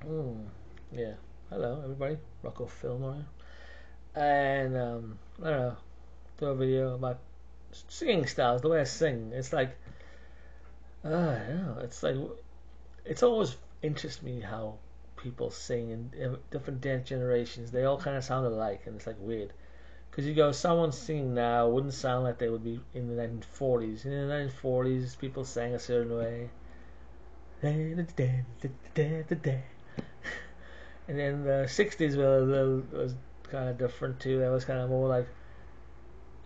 Mm, yeah. Hello, everybody. Rocco Fillmore. And, I don't know, do a video about singing styles, the way I sing. It's like, I don't know, it's like, it's always interests me how people sing in different dance generations. They all kind of sound alike, and it's like weird. Because you go, someone singing now wouldn't sound like they would be in the 1940s. In the 1940s, people sang a certain way. And then the 60s was kind of different too. That was kind of more like,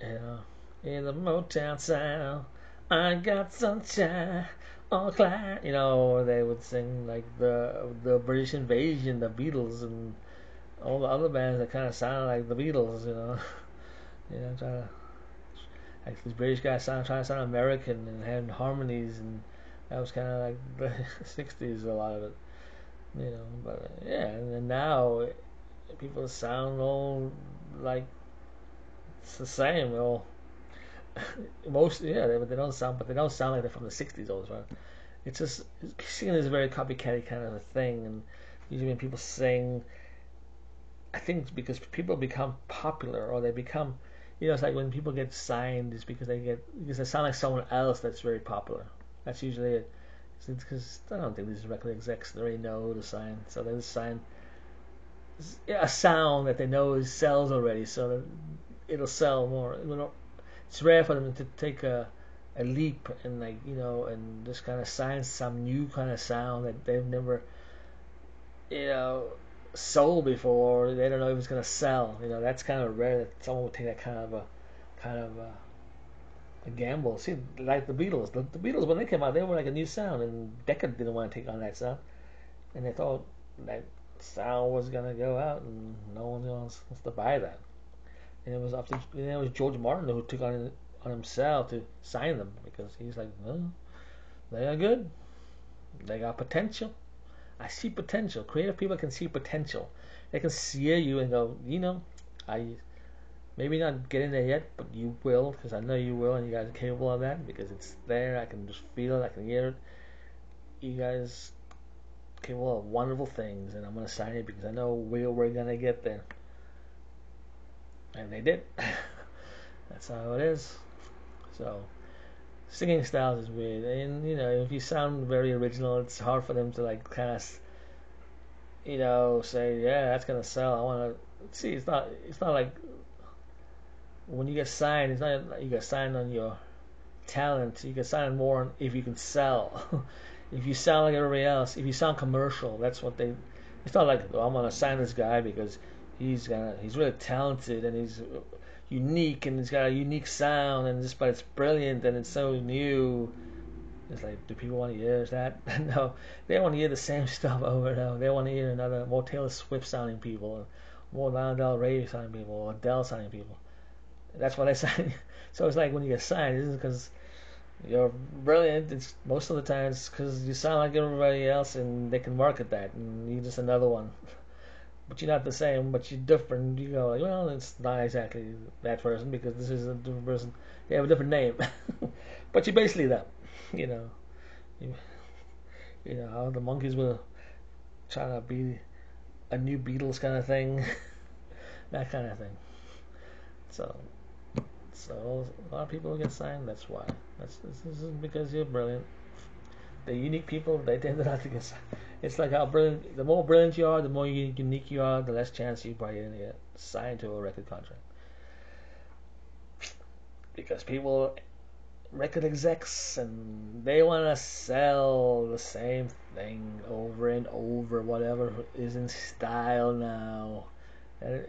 you know, in the Motown sound, I got sunshine on cloud. You know, they would sing like the British Invasion, the Beatles, and all the other bands that kind of sounded like the Beatles. Trying to like these British guys trying to sound American and having harmonies, and that was kind of like the '60s. A lot of it, But yeah, and then now people sound all like it's the same. Well, they don't sound, but they don't sound like they're from the '60s. Always, right? It's just singing is a very copycat kind of a thing, and usually when people sing, I think it's because people become popular or they become, it's like when people get signed, it's because they sound like someone else that's very popular. That's usually it. Because I don't think these record execs they already know the sign, so they just sign a sound that they know sells already, so that it'll sell more. It's rare for them to take a leap and and just kind of sign some new kind of sound that they've never you know sold before. They don't know if it's gonna sell. That's kind of rare that someone would take that kind of a gamble. See, like the Beatles. The Beatles when they came out, they were like a new sound, and Decca didn't want to take on that sound, and they thought that sound was gonna go out, and no one wants to buy that. And it was George Martin who took on himself to sign them because he's like, no, they are good. They got potential. I see potential. Creative people can see potential. They can see you and go, I maybe not get in there yet, but you will because I know you will, and you guys are capable of that because it's there. I can just feel it. I can hear it. You guys are capable of wonderful things, and I'm gonna sign it because I know we're gonna get there. And they did. That's how it is. So singing styles is weird, and if you sound very original, it's hard for them to like kind of say yeah that's gonna sell. I want to see. It's not like when you get signed. It's not like you get signed on your talent. You get signed more on if you can sell. If you sound like everybody else, if you sound commercial, that's what they. It's not like I'm gonna sign this guy because he's really talented and he's unique and he's got a unique sound and but it's brilliant and it's so new. It's like, do people want to hear that? No, they want to hear the same stuff over and over. They want to hear another more Taylor Swift sounding people, more Lana Del Rey sounding people, or Adele sounding people. That's why they sign. So it's like when you get signed, it isn't because you're brilliant. It's most of the time it's because you sound like everybody else, and they can market that, and you're just another one. But you're not the same, but you're different. You go like, well, it's not exactly that person because this is a different person. They have a different name, but you're basically them. You know, you, how the monkeys were trying to be a new Beatles kind of thing, that kind of thing. So, so a lot of people get signed. That's why. This is because you're brilliant. The unique people they tend not to get signed. It's like how brilliant. The more brilliant you are, the more unique you are, the less chance you probably get signed to a record contract. Because people record execs and they want to sell the same thing over and over, whatever is in style now. And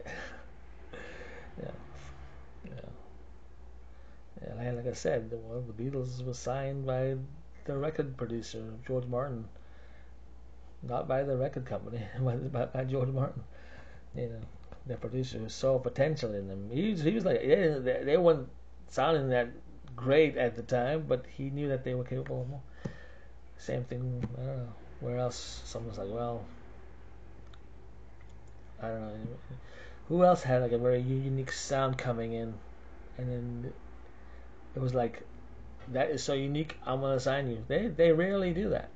yeah, yeah, yeah. Like I said, the Beatles was signed by the record producer George Martin, not by the record company, by George Martin. You know, the producer who saw potential in them. He was like, yeah, they weren't sounding that great at the time, but he knew that they were capable of more. Same thing. I don't know where else. Someone's like, well, I don't know. Who else had like a very unique sound coming in, and then it was like that is so unique. I'm gonna sign you. They rarely do that.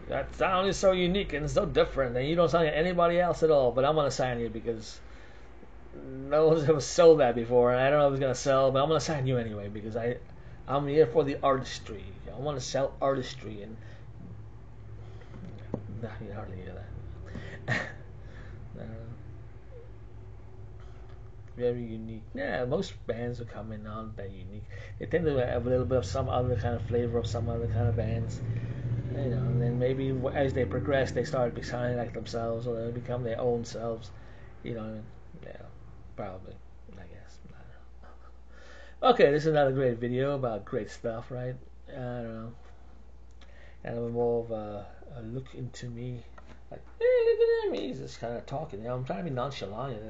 That sound is so unique and so different, and you don't sound like anybody else at all. But I'm gonna sign you because no one's ever sold that before, and I don't know if it's gonna sell. But I'm gonna sign you anyway because I'm here for the artistry. I want to sell artistry, and no, you hardly hear that. uh, Very unique. Yeah, most bands are coming on that unique. They tend to have a little bit of some other kind of flavor of some other kind of bands. And then maybe as they progress, they start sounding like themselves, or they become their own selves. You know, yeah, probably, I guess. I don't know. Okay, this is another great video about great stuff, right? I don't know, kind of more of a look into me, like, hey, look at me. He's just kind of talking. I'm trying to be nonchalant,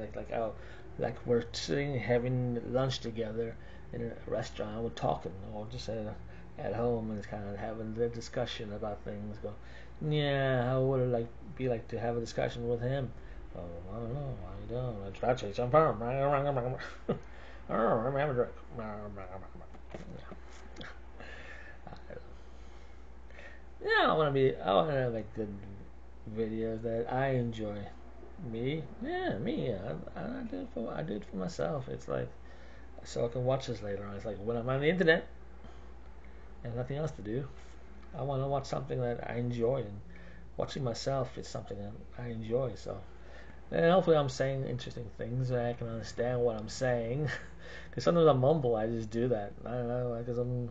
like we're sitting having lunch together in a restaurant, we're talking, or just at home and kind of having a discussion about things. Go, yeah, how would it be like to have a discussion with him? Oh, I don't know. I don't. I try to say something. Oh, I'm having a drink. Yeah, I want to make good videos that I enjoy. Me, yeah, me. Yeah, I do it for myself. It's like so I can watch this later on. It's like when I'm on the internet and nothing else to do, I want to watch something that I enjoy, and watching myself is something that I enjoy. So, and hopefully, I'm saying interesting things and I can understand what I'm saying. Because sometimes I mumble, I just do that. I don't know, because I'm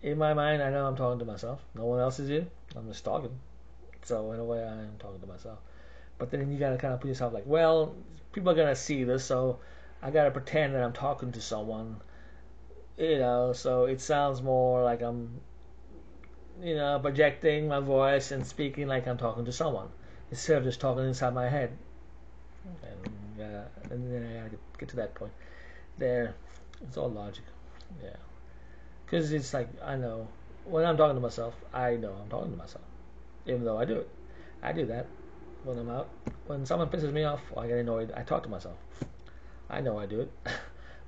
in my mind. I know I'm talking to myself. No one else is here. I'm just talking. So in a way, I'm talking to myself. But then you gotta kind of put yourself like, well, people are gonna see this, so I gotta pretend that I'm talking to someone, so it sounds more like I'm, projecting my voice and speaking like I'm talking to someone instead of just talking inside my head. And then I gotta get to that point. There, it's all logic. Yeah, because it's like I know when I'm talking to myself, I know I'm talking to myself, even though I do it. I do that when I'm out. When someone pisses me off, or I get annoyed, I talk to myself. I know I do it,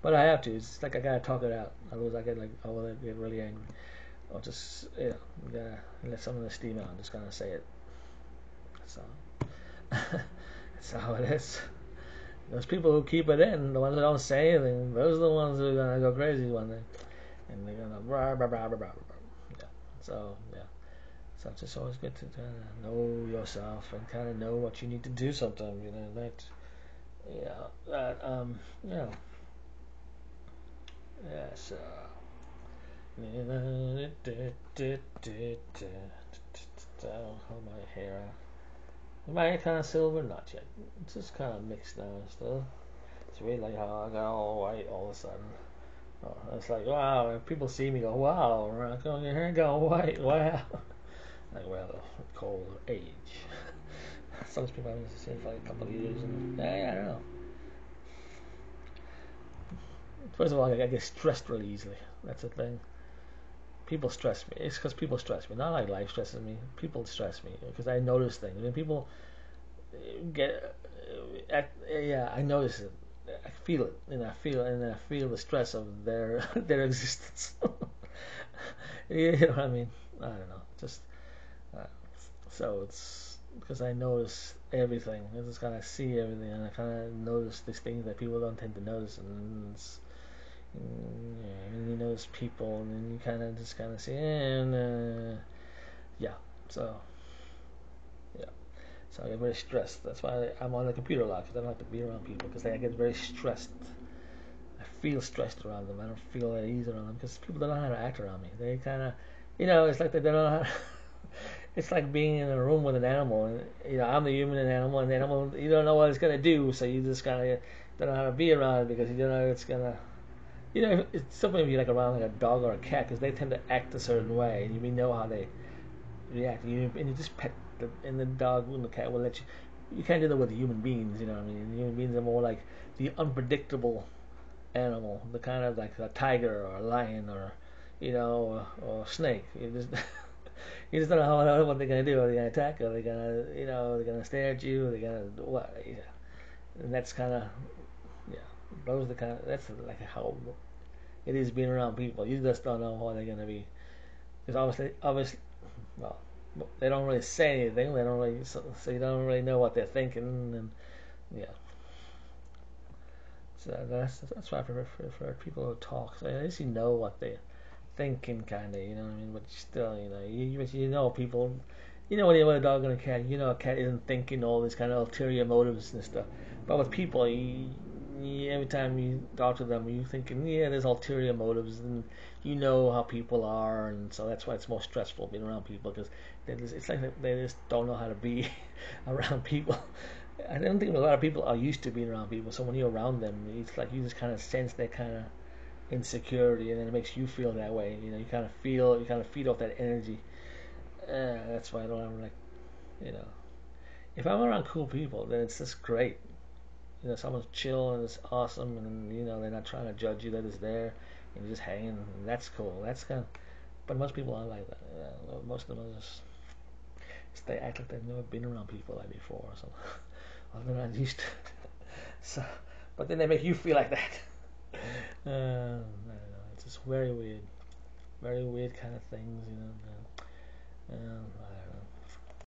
but I have to. It's like I gotta talk it out. Otherwise, I will get really angry, or just you gotta let some of the steam out. I'm just gonna say it. So that's how it is. Those people who keep it in, the ones that don't say anything, those are the ones who are gonna go crazy one day, and they're gonna blah blah blah blah blah. Yeah. So yeah. So it's just always good to kind of know yourself and kind of know what you need to do sometimes. That you know yes. Hold my hair out. Am I kind of silver? Not yet. It's just kind of mixed now still. It's really like how I got all white all of a sudden. Oh, it's like, wow, and people see me go, wow, your hair got white, wow. Like, well, cold age. Some people haven't seen for like a couple of years, and I don't know. First of all, I get stressed really easily. That's the thing. People stress me. It's because people stress me. Not like life stresses me. People stress me because I notice things. When people get, yeah, I notice it. I feel it, and I feel the stress of their their existence. You know what I mean? I don't know. Just uh, so it's because I notice everything. I just kind of see everything, and I kind of notice these things that people don't tend to notice, and and you notice people, and then you kind of just kind of see, and yeah. So yeah. So I get very stressed. That's why I'm on the computer a lot because I don't like to be around people because I get very stressed. I feel stressed around them. I don't feel at ease around them because people don't know how to act around me. They kind of, it's like they don't know how. It's like being in a room with an animal, and I'm the human and animal, and the animal you don't know what it's gonna do, so you just kind of don't know how to be around it because you don't know it's gonna. It's something if you like around like a dog or a cat because they tend to act a certain way, and you know how they react. And you just pet and the dog and the cat will let you. You can't do that with human beings, you know what I mean? Human beings are more like the unpredictable animal, the kind of like a tiger or a lion or or a snake. You just don't know what they're gonna do. Are they gonna attack? Are they gonna they're gonna stare at you? Are they gonna what? And that's kind of yeah. Those are the kind of that's like how it is being around people. You just don't know how they're gonna be. Because obviously, well, they don't really say anything. They don't really, so you don't really know what they're thinking, and yeah. So that's why I prefer people who talk. So at least you know what they're thinking, kind of, you know what I mean. But still, you know people. You know when you want a dog and a cat, you know a cat isn't thinking all these kind of ulterior motives and stuff. But with people, every time you talk to them, you're thinking, yeah, there's ulterior motives, and you know how people are, and so that's why it's more stressful being around people because it's like they just don't know how to be around people. I don't think a lot of people are used to being around people, so when you're around them, it's like you just kind of sense that kind of insecurity, and then it makes you feel that way. You kind of feel, you kind of feed off that energy. That's why I don't ever like, you know, if I'm around cool people, then it's just great. Someone's chill and it's awesome, and they're not trying to judge you. They're just there and you're just hanging, and that's cool. That's kind of, but most people aren't like that. Most of them are just they act like they've never been around people like before, or something. Or they're not used to it. So, but then they make you feel like that. I don't know. It's just very weird kind of things, I don't know.